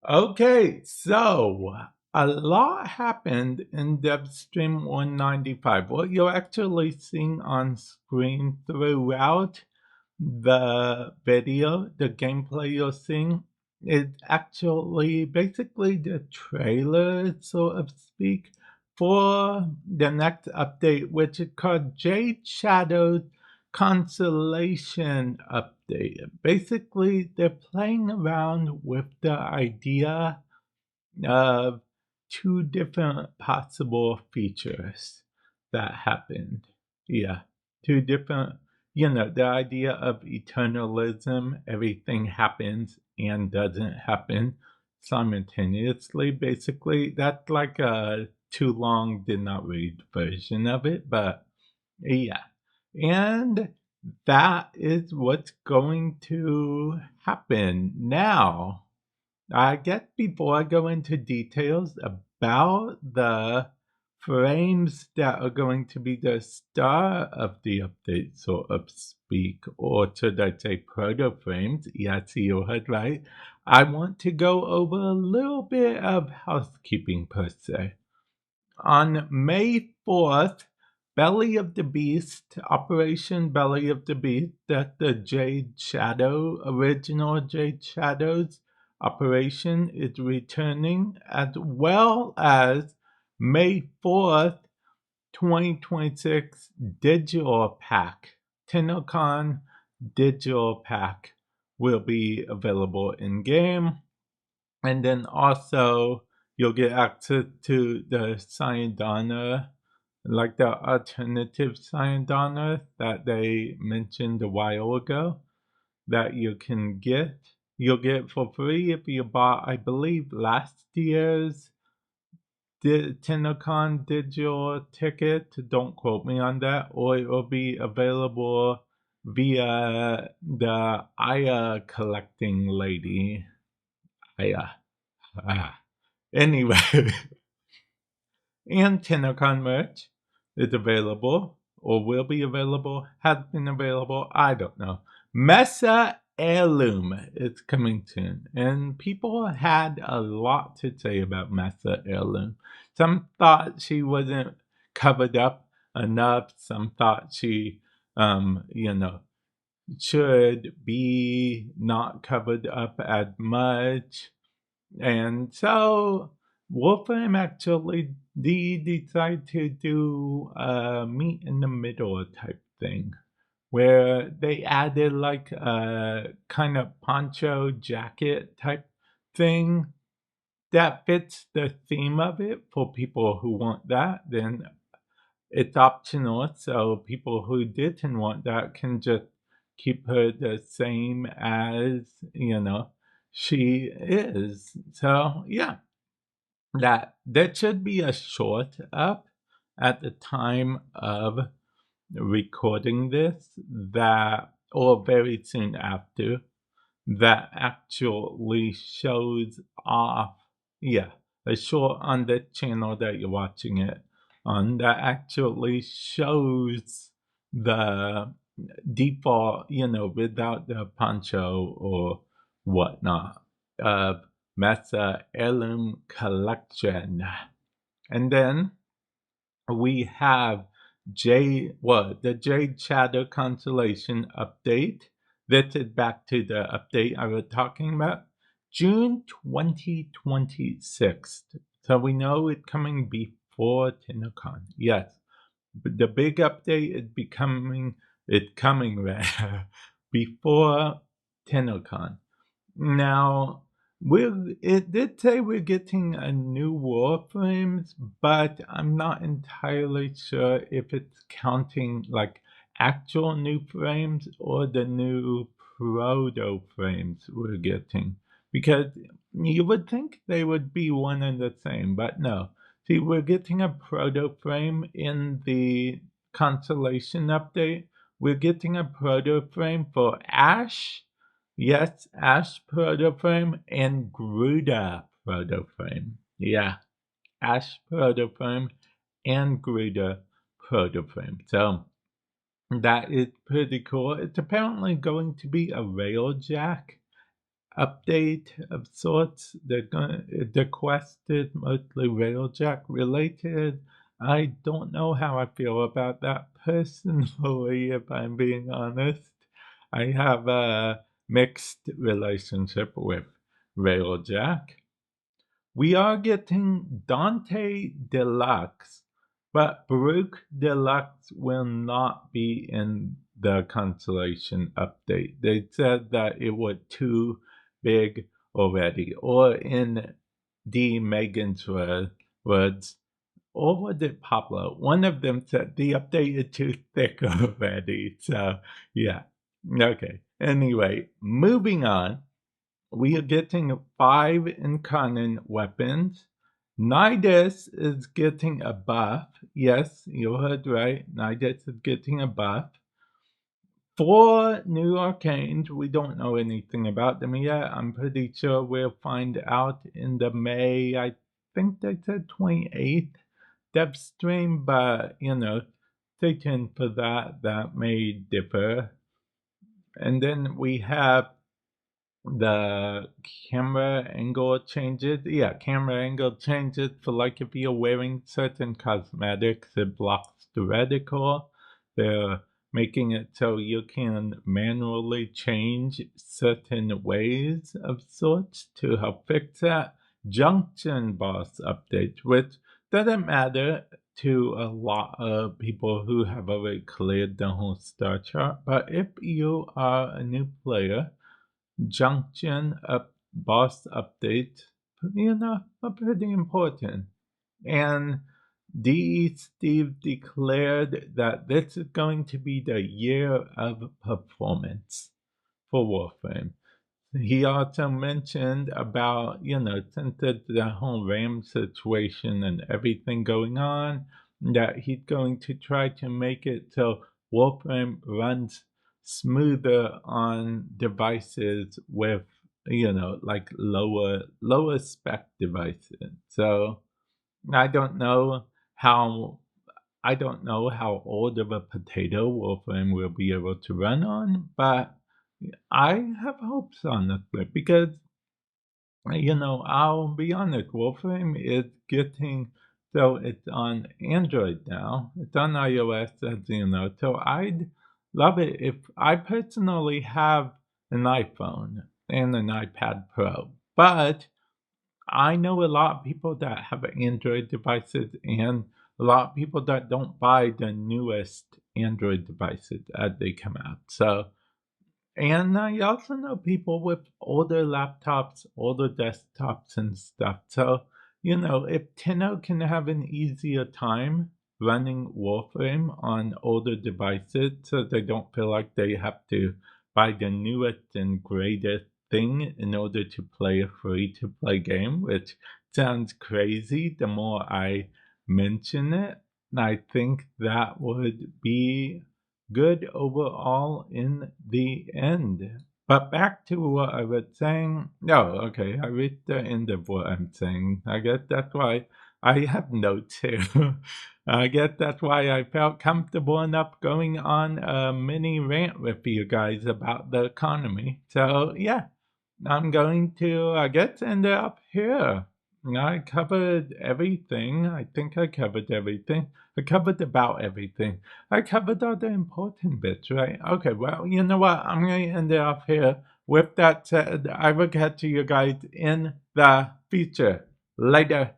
Okay, so a lot happened in Devstream 195. What you're actually seeing on screen throughout the video, the gameplay you're seeing, is actually basically the trailer, so of speak, for the next update, which is called Jade Shadow's Constellation Update. Basically, they're playing around with the idea of two different possible features that happened. Yeah, two different, the idea of eternalism, everything happens and doesn't happen simultaneously. Basically, that's like a too long did not read version of it, but yeah. And that is what's going to happen now. I guess before I go into details about the frames that are going to be the star of the update, so of speak, or should I say proto-frames, yes, you heard right, I want to go over a little bit of housekeeping per se. On May 4th, Belly of the Beast, Operation Belly of the Beast, that's the Jade Shadow, original Jade Shadows operation is returning, as well as May 4th, 2026 Digital Pack. TennoCon Digital Pack will be available in game. And then also you'll get access to the Sayadana, like the alternative Sayadana that they mentioned a while ago that you can get. You'll get for free if you bought, I believe, last year's TennoCon digital ticket. Don't quote me on that, or it will be available via the Aya collecting lady. Aya. Ah. Anyway, and TennoCon merch is available or will be available, has been available, I don't know. Mesa Heirloom is coming soon, and people had a lot to say about Mesa Heirloom. Some thought she wasn't covered up enough, some thought she, should be not covered up as much. And so Warframe actually decide to do a meet in the middle type thing where they added like a kind of poncho jacket type thing that fits the theme of it. For people who want that, then it's optional. So people who didn't want that can just keep her the same as, she is. So yeah, that should be a short up at the time of recording this, that or very soon after, that actually shows off, yeah, a short on the channel that you're watching it on, that actually shows the default, without the poncho or whatnot, of Mesa Heirloom Collection. And then we have the Jade Shadow Constellation update. This is back to the update I was talking about. June 2026. So we know it's coming before TennoCon. Yes. But the big update is coming before TennoCon. Now, it did say we're getting a new Warframes, but I'm not entirely sure if it's counting like actual new frames or the new proto frames we're getting. Because you would think they would be one and the same, but no. See, we're getting a proto frame in the Constellation update. We're getting a proto frame for Ash. Yes, Ash Protoframe and Gruda Protoframe. Yeah, Ash Protoframe and Gruda Protoframe. So that is pretty cool. It's apparently going to be a Railjack update of sorts. They're requested, mostly Railjack related. I don't know how I feel about that personally, if I'm being honest. I have a mixed relationship with Railjack. We are getting Dante Deluxe, but Baruch Deluxe will not be in the Constellation update. They said that it was too big already. Or in D. Megan's words, or was it Pablo? One of them said the update is too thick already. So, yeah. Okay. Anyway, moving on. We are getting 5 incarnate weapons. Nidus is getting a buff. Yes, you heard right. Nidus is getting a buff. 4 new arcanes. We don't know anything about them yet. I'm pretty sure we'll find out in the May, I think they said 28th Devstream, but stay tuned for that. That may differ. And then we have the camera angle changes. Yeah, camera angle changes for like if you're wearing certain cosmetics, it blocks the reticle. They're making it so you can manually change certain ways of sorts to help fix that. Junction boss updates, which doesn't matter to a lot of people who have already cleared the whole star chart, but if you are a new player, junction boss update, are pretty important. And D. Steve declared that this is going to be the year of performance for Warframe. He also mentioned about, since the whole RAM situation and everything going on, that he's going to try to make it so Warframe runs smoother on devices with, like lower spec devices. So I don't know how old of a potato Warframe will be able to run on, but I have hopes on it because, I'll be honest, Warframe is getting, so it's on Android now. It's on iOS, as you know, so I'd love it if I personally have an iPhone and an iPad Pro, but I know a lot of people that have Android devices and a lot of people that don't buy the newest Android devices as they come out. So, and I also know people with older laptops, older desktops and stuff. So, if Tenno can have an easier time running Warframe on older devices so they don't feel like they have to buy the newest and greatest thing in order to play a free-to-play game, which sounds crazy the more I mention it, I think that would be good overall in the end. But back to what I was saying. No, okay, I reached the end of what I'm saying. I guess that's why I have notes here. I guess that's why I felt comfortable enough going on a mini rant with you guys about the economy. So, yeah, I'm going to, I guess, end up here. I covered everything. I think I covered everything. I covered about everything. I covered all the important bits, right? Okay, well, you know what? I'm going to end it off here. With that said, I will catch you guys in the future. Later.